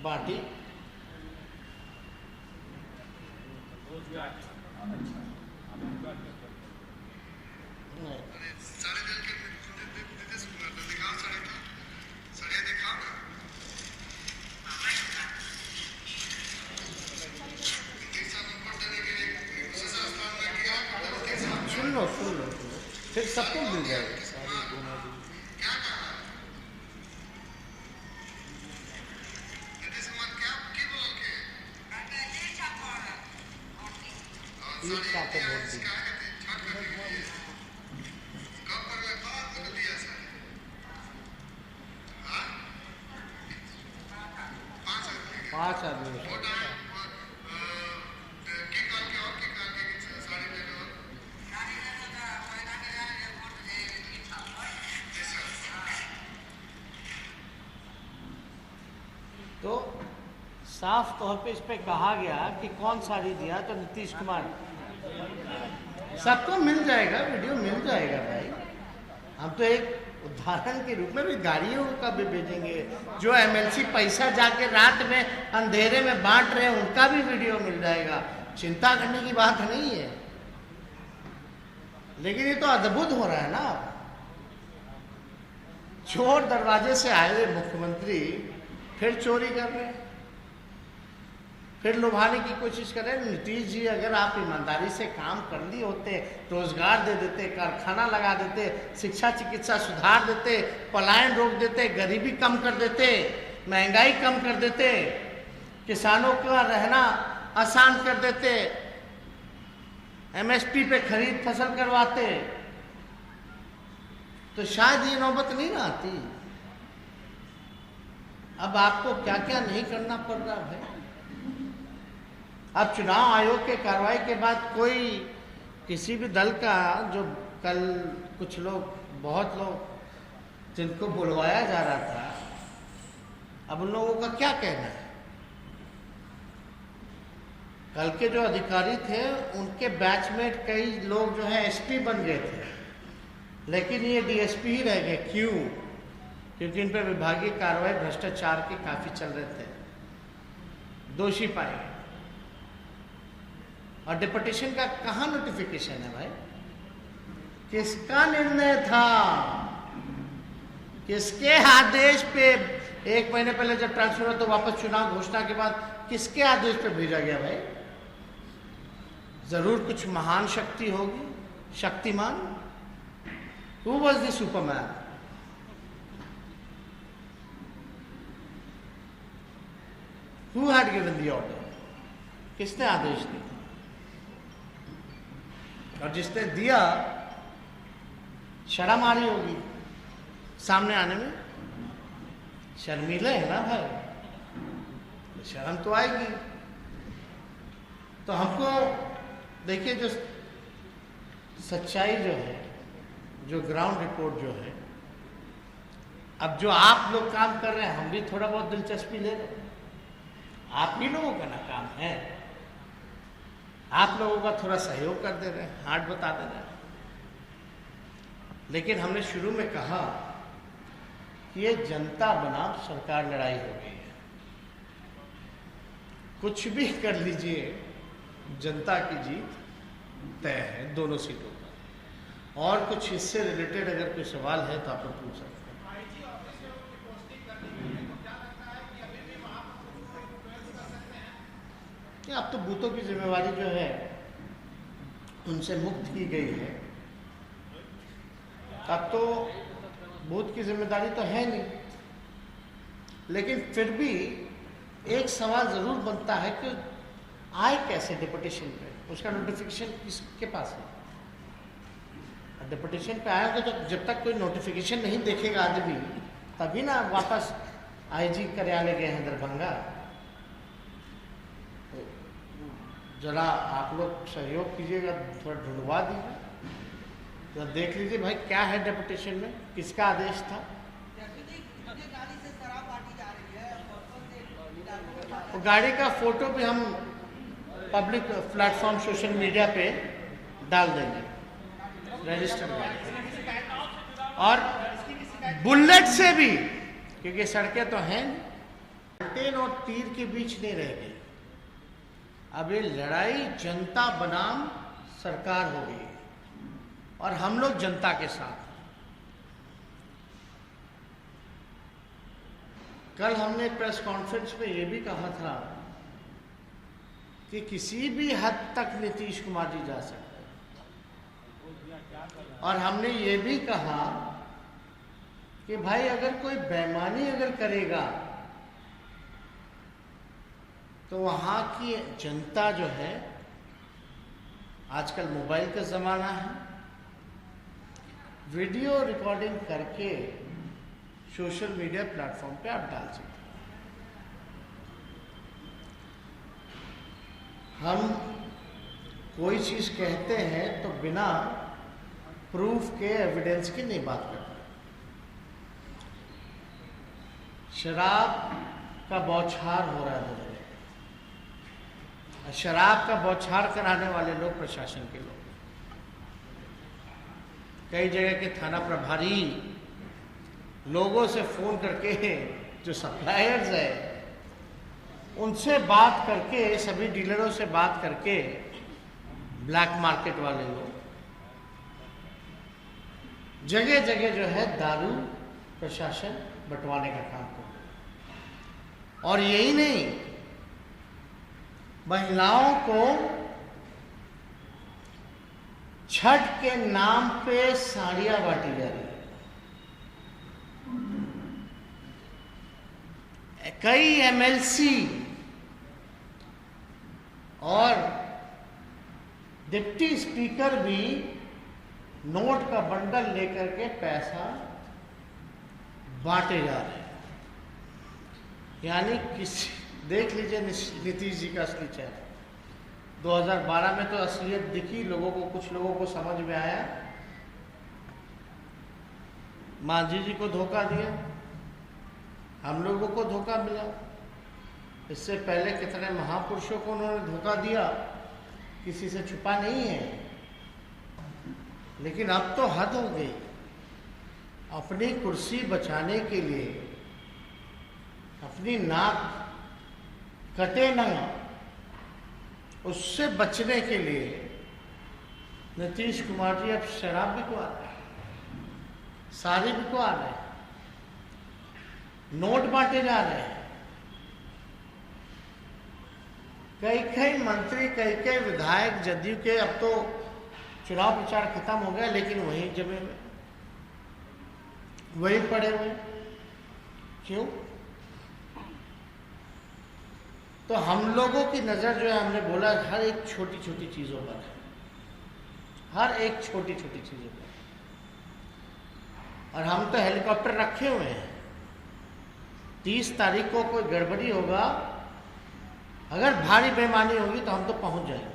Party सुन लो फिर सबको मिल जाएगा। पांच आदमी तो साफ तौर पे इस पे कहा गया कि कौन साड़ी दिया, तो नीतीश कुमार। सबको मिल जाएगा, वीडियो मिल जाएगा भाई। हम तो एक उदाहरण के रूप में भी गाड़ियों का भी भेजेंगे। जो एमएलसी पैसा जाके रात में अंधेरे में बांट रहे हैं उनका भी वीडियो मिल जाएगा। चिंता करने की बात नहीं है। लेकिन ये तो अद्भुत हो रहा है ना। चोर दरवाजे से आए हुए मुख्यमंत्री फिर चोरी कर रहे हैं, फिर लुभाने की कोशिश कर रहे हैं। नीतीश जी, अगर आप ईमानदारी से काम कर लिए होते, रोजगार दे देते, कारखाना लगा देते, शिक्षा चिकित्सा सुधार देते, पलायन रोक देते, गरीबी कम कर देते, महंगाई कम कर देते, किसानों का रहना आसान कर देते, एमएसपी पे खरीद फसल करवाते, तो शायद ये नौबत नहीं ना आती। अब आपको क्या क्या नहीं करना पड़ रहा है। अब चुनाव आयोग के कार्रवाई के बाद कोई किसी भी दल का, जो कल कुछ लोग, बहुत लोग जिनको बुलवाया जा रहा था, अब उन लोगों का क्या कहना है। कल के जो अधिकारी थे उनके बैचमेट कई लोग जो है एसपी बन गए थे, लेकिन ये डीएसपी ही रह गए। क्यों? क्योंकि इन पर विभागीय कार्रवाई भ्रष्टाचार के काफी चल रहे थे, दोषी पाए गए। और डिप्यूटेशन का कहाँ नोटिफिकेशन है भाई? किसका निर्णय था? किसके आदेश पे? एक महीने पहले जब ट्रांसफर हुआ तो वापस चुनाव घोषणा के बाद किसके आदेश पे भेजा गया भाई? जरूर कुछ महान शक्ति होगी, Shaktimaan. Who was the Superman? Who had given the order? किसने आदेश दिया? और जिसने दिया, शर्म आ रही होगी सामने आने में। शर्मीले है ना भाई, शर्म तो आएगी। तो हमको देखिए, जो सच्चाई जो है, जो ग्राउंड रिपोर्ट जो है, अब जो आप लोग काम कर रहे हैं, हम भी थोड़ा बहुत दिलचस्पी ले रहे हैं। आप ही लोगों का ना काम है, आप लोगों का थोड़ा सहयोग कर दे रहे हैं, हाथ बता दे रहे हैं। लेकिन हमने शुरू में कहा कि ये जनता बनाम सरकार लड़ाई हो गई है। कुछ भी कर लीजिए, जनता की जीत तय है दोनों सीटों पर। और कुछ इससे रिलेटेड अगर कोई सवाल है तो आप लोग पूछ सकते हैं। अब तो बूथों की जिम्मेवारी जो है उनसे मुक्त की गई है। अब तो बूथ की जिम्मेदारी तो है नहीं, लेकिन फिर भी एक सवाल जरूर बनता है कि आए कैसे डिप्यूटेशन पे? उसका नोटिफिकेशन किसके पास है? डिप्यूटेशन पे आया तो जब तक कोई नोटिफिकेशन नहीं देखेगा आदमी, तभी ना वापस आईजी कार्यालय गए हैं दरभंगा। जरा आप लोग सहयोग कीजिएगा, थोड़ा ढूंढवा दीजिए, तो देख लीजिए भाई क्या है डिप्यूटेशन में, किसका आदेश था। तो गाड़ी का फोटो भी हम पब्लिक प्लेटफॉर्म सोशल मीडिया पे डाल देंगे, रजिस्टर गाड़ी। और बुलेट से भी, क्योंकि सड़कें तो हैं, और तीर के बीच नहीं रह गई। अब ये लड़ाई जनता बनाम सरकार हो गई है और हम लोग जनता के साथ। कल हमने प्रेस कॉन्फ्रेंस में ये भी कहा था कि किसी भी हद तक नीतीश कुमार जी जा सकते हैं, और हमने ये भी कहा कि भाई अगर कोई बेईमानी अगर करेगा तो वहाँ की जनता जो है, आजकल मोबाइल का ज़माना है, वीडियो रिकॉर्डिंग करके सोशल मीडिया प्लेटफॉर्म पे आप डाल सकते हैं। हम कोई चीज़ कहते हैं तो बिना प्रूफ के, एविडेंस की नहीं बात करते। शराब का बौछार हो रहा है, शराब का बौछार कराने वाले लोग प्रशासन के लोग, कई जगह के थाना प्रभारी लोगों से फोन करके, जो सप्लायर्स है उनसे बात करके, सभी डीलरों से बात करके, ब्लैक मार्केट वाले लोग जगह जगह जो है दारू प्रशासन बंटवाने का काम कर रहे। और यही नहीं, महिलाओं को छठ के नाम पे साड़ियां बांटी जा रही है। कई एमएलसी और डिप्टी स्पीकर भी नोट का बंडल लेकर के पैसा बांटे जा रहे हैं। यानी किसी, देख लीजिए नीतीश जी का असली चेहरा। 2012 में तो असलियत दिखी लोगों को, कुछ लोगों को समझ में आया, मांझी जी को धोखा दिया, हम लोगों को धोखा मिला। इससे पहले कितने महापुरुषों को उन्होंने धोखा दिया, किसी से छुपा नहीं है। लेकिन अब तो हद हो गई। अपनी कुर्सी बचाने के लिए, अपनी नाक कटे ना उससे बचने के लिए नीतीश कुमार जी अब शराब बिकवा रहे हैं, साड़ी बिकवा रहे हैं, नोट बांटे जा रहे हैं। कई कई मंत्री, कई कई विधायक जदयू के, अब तो चुनाव प्रचार खत्म हो गया, लेकिन वहीं जमे हुए, वहीं पड़े हुए। क्यों? तो हम लोगों की नजर जो है, हमने बोला हर एक छोटी छोटी चीजों पर है, हर एक छोटी छोटी चीजों पर। और हम तो हेलीकॉप्टर रखे हुए हैं। 30 तारीख को कोई गड़बड़ी होगा, अगर भारी बेईमानी होगी तो हम तो पहुंच जाएंगे।